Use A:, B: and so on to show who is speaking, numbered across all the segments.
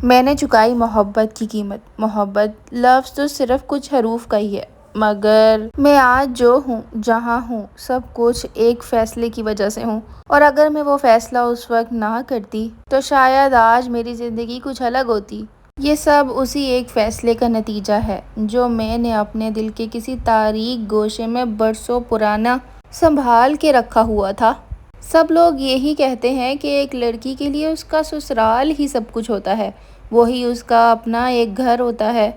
A: میں نے چکائی محبت کی قیمت۔ محبت لفظ تو صرف کچھ حروف کا ہی ہے، مگر میں آج جو ہوں، جہاں ہوں، سب کچھ ایک فیصلے کی وجہ سے ہوں۔ اور اگر میں وہ فیصلہ اس وقت نہ کرتی تو شاید آج میری زندگی کچھ الگ ہوتی۔ یہ سب اسی ایک فیصلے کا نتیجہ ہے جو میں نے اپنے دل کے کسی تاریک گوشے میں برسوں پرانا سنبھال کے رکھا ہوا تھا۔ سب لوگ یہی کہتے ہیں کہ ایک لڑکی کے لیے اس کا سسرال ہی سب کچھ ہوتا ہے، وہی اس کا اپنا ایک گھر ہوتا ہے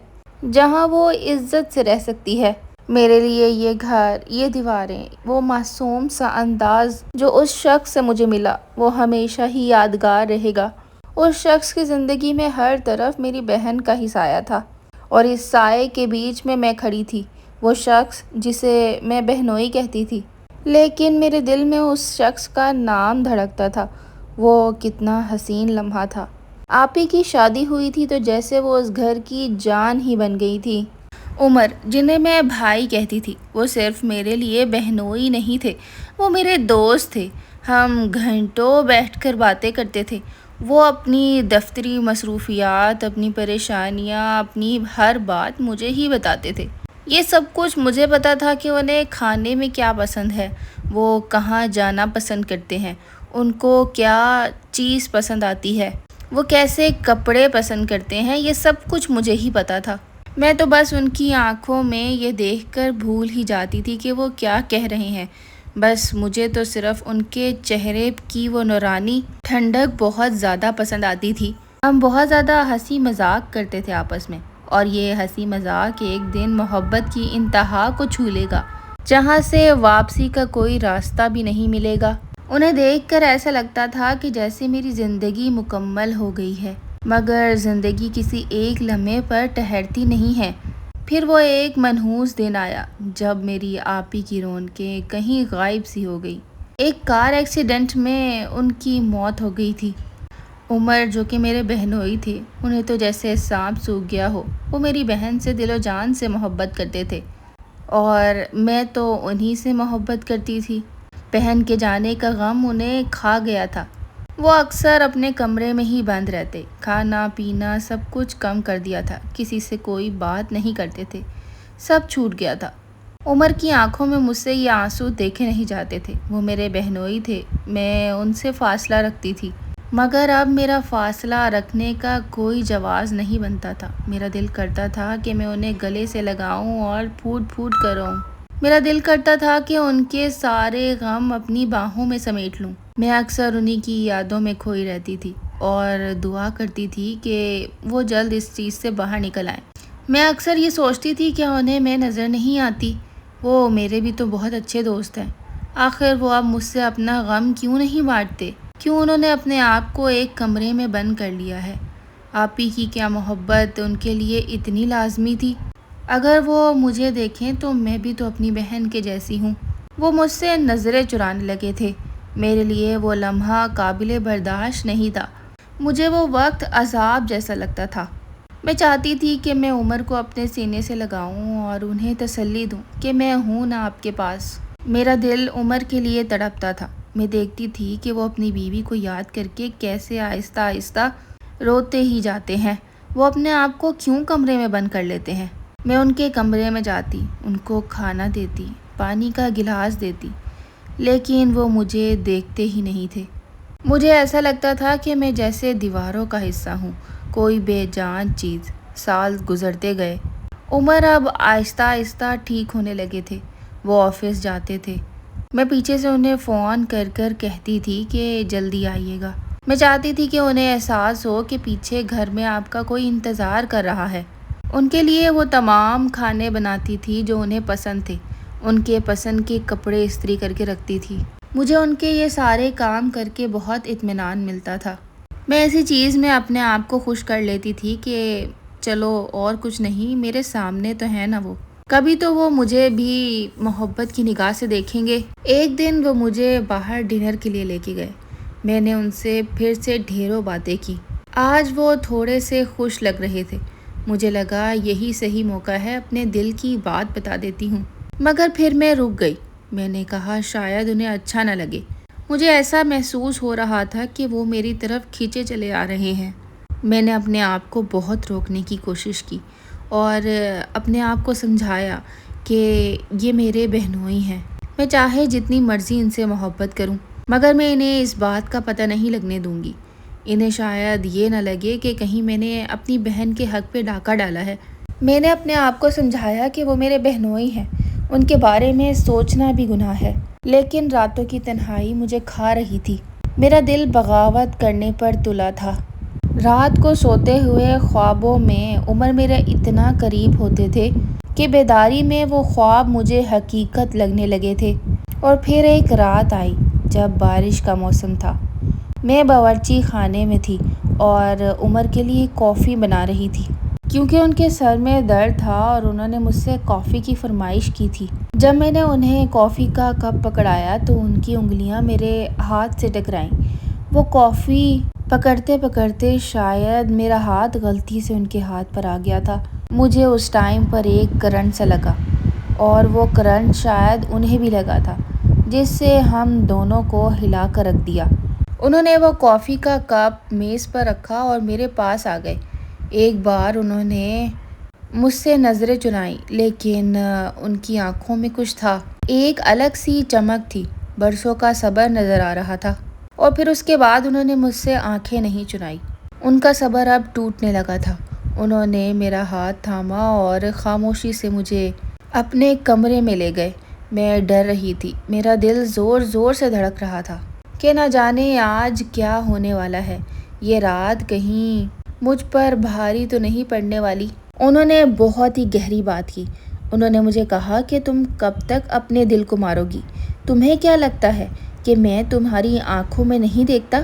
A: جہاں وہ عزت سے رہ سکتی ہے۔ میرے لیے یہ گھر، یہ دیواریں، وہ معصوم سا انداز جو اس شخص سے مجھے ملا، وہ ہمیشہ ہی یادگار رہے گا۔ اس شخص کی زندگی میں ہر طرف میری بہن کا ہی سایہ تھا، اور اس سائے کے بیچ میں کھڑی تھی، وہ شخص جسے میں بہنوئی کہتی تھی۔ لیکن میرے دل میں اس شخص کا نام دھڑکتا تھا۔ وہ کتنا حسین لمحہ تھا۔ آپی کی شادی ہوئی تھی تو جیسے وہ اس گھر کی جان ہی بن گئی تھی۔ عمر، جنہیں میں بھائی کہتی تھی، وہ صرف میرے لیے بہنوئی نہیں تھے، وہ میرے دوست تھے۔ ہم گھنٹوں بیٹھ کر باتیں کرتے تھے۔ وہ اپنی دفتری مصروفیات، اپنی پریشانیاں، اپنی ہر بات مجھے ہی بتاتے تھے۔ یہ سب کچھ مجھے پتا تھا کہ انہیں کھانے میں کیا پسند ہے، وہ کہاں جانا پسند کرتے ہیں، ان کو کیا چیز پسند آتی ہے، وہ کیسے کپڑے پسند کرتے ہیں، یہ سب کچھ مجھے ہی پتا تھا۔ میں تو بس ان کی آنکھوں میں یہ دیکھ کر بھول ہی جاتی تھی کہ وہ کیا کہہ رہے ہیں۔ بس مجھے تو صرف ان کے چہرے کی وہ نورانی ٹھنڈک بہت زیادہ پسند آتی تھی۔ ہم بہت زیادہ ہنسی مذاق کرتے تھے آپس میں، اور یہ ہنسی مذاق ایک دن محبت کی انتہا کو چھو لے گا، جہاں سے واپسی کا کوئی راستہ بھی نہیں ملے گا۔ انہیں دیکھ کر ایسا لگتا تھا کہ جیسے میری زندگی مکمل ہو گئی ہے، مگر زندگی کسی ایک لمحے پر ٹھہرتی نہیں ہے۔ پھر وہ ایک منحوس دن آیا جب میری آپی کی رونقیں کہیں غائب سی ہو گئی۔ ایک کار ایکسیڈنٹ میں ان کی موت ہو گئی تھی۔ عمر، جو کہ میرے بہنوئی تھے، انہیں تو جیسے سانپ سونگھ گیا ہو۔ وہ میری بہن سے دل و جان سے محبت کرتے تھے، اور میں تو انہی سے محبت کرتی تھی۔ بہن کے جانے کا غم انہیں کھا گیا تھا۔ وہ اکثر اپنے کمرے میں ہی بند رہتے، کھانا پینا سب کچھ کم کر دیا تھا، کسی سے کوئی بات نہیں کرتے تھے، سب چھوٹ گیا تھا۔ عمر کی آنکھوں میں مجھ سے یہ آنسو دیکھے نہیں جاتے تھے۔ وہ میرے بہنوئی تھے، میں ان سے فاصلہ رکھتی تھی، مگر اب میرا فاصلہ رکھنے کا کوئی جواز نہیں بنتا تھا۔ میرا دل کرتا تھا کہ میں انہیں گلے سے لگاؤں اور پھوٹ پھوٹ کر روؤں۔ میرا دل کرتا تھا کہ ان کے سارے غم اپنی باہوں میں سمیٹ لوں۔ میں اکثر انہی کی یادوں میں کھوئی رہتی تھی اور دعا کرتی تھی کہ وہ جلد اس چیز سے باہر نکل آئیں۔ میں اکثر یہ سوچتی تھی کہ انہیں میں نظر نہیں آتی۔ وہ میرے بھی تو بہت اچھے دوست ہیں، آخر وہ اب مجھ سے اپنا غم کیوں نہیں بانٹتے؟ کیوں انہوں نے اپنے آپ کو ایک کمرے میں بند کر لیا ہے؟ آپی کی کیا محبت ان کے لیے اتنی لازمی تھی؟ اگر وہ مجھے دیکھیں تو میں بھی تو اپنی بہن کے جیسی ہوں۔ وہ مجھ سے نظریں چرانے لگے تھے۔ میرے لیے وہ لمحہ قابل برداشت نہیں تھا۔ مجھے وہ وقت عذاب جیسا لگتا تھا۔ میں چاہتی تھی کہ میں عمر کو اپنے سینے سے لگاؤں اور انہیں تسلی دوں کہ میں ہوں نا آپ کے پاس۔ میرا دل عمر کے لیے تڑپتا تھا۔ میں دیکھتی تھی کہ وہ اپنی بیوی کو یاد کر کے کیسے آہستہ آہستہ روتے ہی جاتے ہیں۔ وہ اپنے آپ کو کیوں کمرے میں بند کر لیتے ہیں؟ میں ان کے کمرے میں جاتی، ان کو کھانا دیتی، پانی کا گلاس دیتی، لیکن وہ مجھے دیکھتے ہی نہیں تھے۔ مجھے ایسا لگتا تھا کہ میں جیسے دیواروں کا حصہ ہوں، کوئی بے جان چیز۔ سال گزرتے گئے۔ عمر اب آہستہ آہستہ ٹھیک ہونے لگے تھے۔ وہ آفس جاتے تھے۔ میں پیچھے سے انہیں فون کر کر کہتی تھی کہ جلدی آئیے گا۔ میں چاہتی تھی کہ انہیں احساس ہو کہ پیچھے گھر میں آپ کا کوئی انتظار کر رہا ہے۔ ان کے لیے وہ تمام کھانے بناتی تھی جو انہیں پسند تھے، ان کے پسند کے کپڑے استری کر کے رکھتی تھی۔ مجھے ان کے یہ سارے کام کر کے بہت اطمینان ملتا تھا۔ میں ایسی چیز میں اپنے آپ کو خوش کر لیتی تھی کہ چلو اور کچھ نہیں، میرے سامنے تو ہے نا وہ، کبھی تو وہ مجھے بھی محبت کی نگاہ سے دیکھیں گے۔ ایک دن وہ مجھے باہر ڈنر کے لیے لے کے گئے۔ میں نے ان سے پھر سے ڈھیروں باتیں کی۔ آج وہ تھوڑے سے خوش لگ رہے تھے۔ مجھے لگا یہی صحیح موقع ہے، اپنے دل کی بات بتا دیتی ہوں، مگر پھر میں رک گئی۔ میں نے کہا شاید انہیں اچھا نہ لگے۔ مجھے ایسا محسوس ہو رہا تھا کہ وہ میری طرف کھینچے چلے آ رہے ہیں۔ میں نے اپنے آپ کو بہت روکنے کی کوشش کی اور اپنے آپ کو سمجھایا کہ یہ میرے بہنوئی ہیں، میں چاہے جتنی مرضی ان سے محبت کروں مگر میں انہیں اس بات کا پتہ نہیں لگنے دوں گی۔ انہیں شاید یہ نہ لگے کہ کہیں میں نے اپنی بہن کے حق پہ ڈاکہ ڈالا ہے۔ میں نے اپنے آپ کو سمجھایا کہ وہ میرے بہنوئی ہیں، ان کے بارے میں سوچنا بھی گناہ ہے، لیکن راتوں کی تنہائی مجھے کھا رہی تھی، میرا دل بغاوت کرنے پر تلا تھا۔ رات کو سوتے ہوئے خوابوں میں عمر میرے اتنا قریب ہوتے تھے کہ بیداری میں وہ خواب مجھے حقیقت لگنے لگے تھے۔ اور پھر ایک رات آئی جب بارش کا موسم تھا، میں باورچی خانے میں تھی اور عمر کے لیے کافی بنا رہی تھی کیونکہ ان کے سر میں درد تھا اور انہوں نے مجھ سے کافی کی فرمائش کی تھی۔ جب میں نے انہیں کافی کا کپ پکڑایا تو ان کی انگلیاں میرے ہاتھ سے ٹکرائیں۔ وہ کافی پکڑتے پکڑتے شاید میرا ہاتھ غلطی سے ان کے ہاتھ پر آ گیا تھا۔ مجھے اس ٹائم پر ایک کرنٹ سا لگا اور وہ کرنٹ شاید انہیں بھی لگا تھا، جس سے ہم دونوں کو ہلا کر رکھ دیا۔ انہوں نے وہ کافی کا کپ میز پر رکھا اور میرے پاس آ گئے۔ ایک بار انہوں نے مجھ سے نظریں چرائیں لیکن ان کی آنکھوں میں کچھ تھا، ایک الگ سی چمک تھی، برسوں کا صبر نظر آ رہا تھا۔ اور پھر اس کے بعد انہوں نے مجھ سے آنکھیں نہیں چرائیں، ان کا صبر اب ٹوٹنے لگا تھا۔ انہوں نے میرا ہاتھ تھاما اور خاموشی سے مجھے اپنے کمرے میں لے گئے۔ میں ڈر رہی تھی، میرا دل زور زور سے دھڑک رہا تھا کہ نہ جانے آج کیا ہونے والا ہے، یہ رات کہیں مجھ پر بھاری تو نہیں پڑنے والی۔ انہوں نے بہت ہی گہری بات کی۔ انہوں نے مجھے کہا کہ تم کب تک اپنے دل کو مارو گی؟ تمہیں کیا لگتا ہے کہ میں تمہاری آنکھوں میں نہیں دیکھتا؟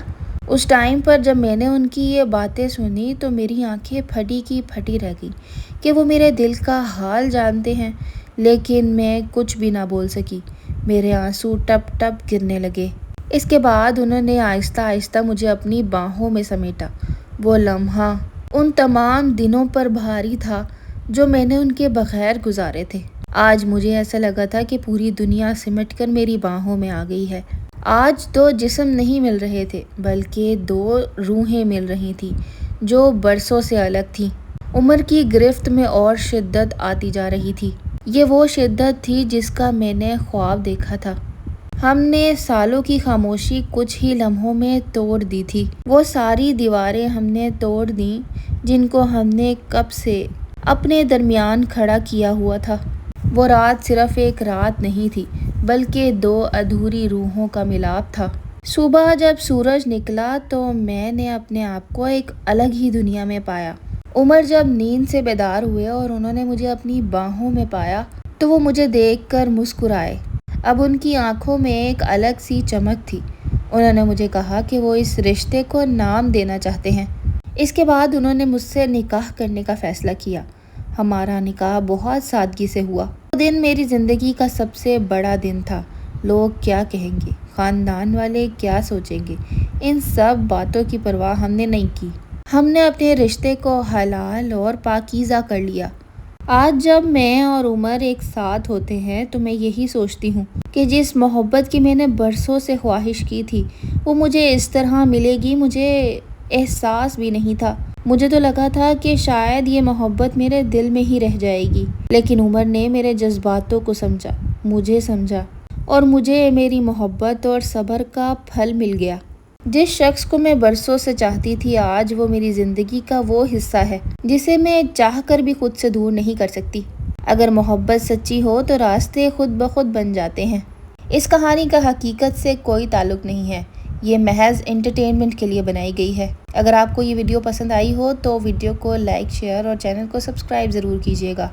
A: اس ٹائم پر جب میں نے ان کی یہ باتیں سنی تو میری آنکھیں پھٹی کی پھٹی رہ گئیں کہ وہ میرے دل کا حال جانتے ہیں، لیکن میں کچھ بھی نہ بول سکی، میرے آنسو ٹپ ٹپ گرنے لگے۔ اس کے بعد انہوں نے آہستہ آہستہ مجھے اپنی باہوں میں سمیٹا۔ وہ لمحہ ان تمام دنوں پر بھاری تھا جو میں نے ان کے بغیر گزارے تھے۔ آج مجھے ایسا لگا تھا کہ پوری دنیا سمٹ کر میری باہوں میں آ گئی ہے۔ آج دو جسم نہیں مل رہے تھے بلکہ دو روحیں مل رہی تھیں جو برسوں سے الگ تھیں۔ عمر کی گرفت میں اور شدت آتی جا رہی تھی۔ یہ وہ شدت تھی جس کا میں نے خواب دیکھا تھا۔ ہم نے سالوں کی خاموشی کچھ ہی لمحوں میں توڑ دی تھی، وہ ساری دیواریں ہم نے توڑ دیں جن کو ہم نے کب سے اپنے درمیان کھڑا کیا ہوا تھا۔ وہ رات صرف ایک رات نہیں تھی بلکہ دو ادھوری روحوں کا ملاپ تھا۔ صبح جب سورج نکلا تو میں نے اپنے آپ کو ایک الگ ہی دنیا میں پایا۔ عمر جب نیند سے بیدار ہوئے اور انہوں نے مجھے اپنی باہوں میں پایا تو وہ مجھے دیکھ کر مسکرائے۔ اب ان کی آنکھوں میں ایک الگ سی چمک تھی۔ انہوں نے مجھے کہا کہ وہ اس رشتے کو نام دینا چاہتے ہیں۔ اس کے بعد انہوں نے مجھ سے نکاح کرنے کا فیصلہ کیا۔ ہمارا نکاح بہت سادگی سے ہوا۔ وہ دن میری زندگی کا سب سے بڑا دن تھا۔ لوگ کیا کہیں گے، خاندان والے کیا سوچیں گے، ان سب باتوں کی پرواہ ہم نے نہیں کی۔ ہم نے اپنے رشتے کو حلال اور پاکیزہ کر لیا۔ آج جب میں اور عمر ایک ساتھ ہوتے ہیں تو میں یہی سوچتی ہوں کہ جس محبت کی میں نے برسوں سے خواہش کی تھی وہ مجھے اس طرح ملے گی، مجھے احساس بھی نہیں تھا۔ مجھے تو لگا تھا کہ شاید یہ محبت میرے دل میں ہی رہ جائے گی، لیکن عمر نے میرے جذباتوں کو سمجھا، مجھے سمجھا اور مجھے میری محبت اور صبر کا پھل مل گیا۔ جس شخص کو میں برسوں سے چاہتی تھی آج وہ میری زندگی کا وہ حصہ ہے جسے میں چاہ کر بھی خود سے دور نہیں کر سکتی۔ اگر محبت سچی ہو تو راستے خود بخود بن جاتے ہیں۔ اس کہانی کا حقیقت سے کوئی تعلق نہیں ہے، یہ محض انٹرٹینمنٹ کے لیے بنائی گئی ہے۔ اگر آپ کو یہ ویڈیو پسند آئی ہو تو ویڈیو کو لائک، شیئر اور چینل کو سبسکرائب ضرور کیجیے گا۔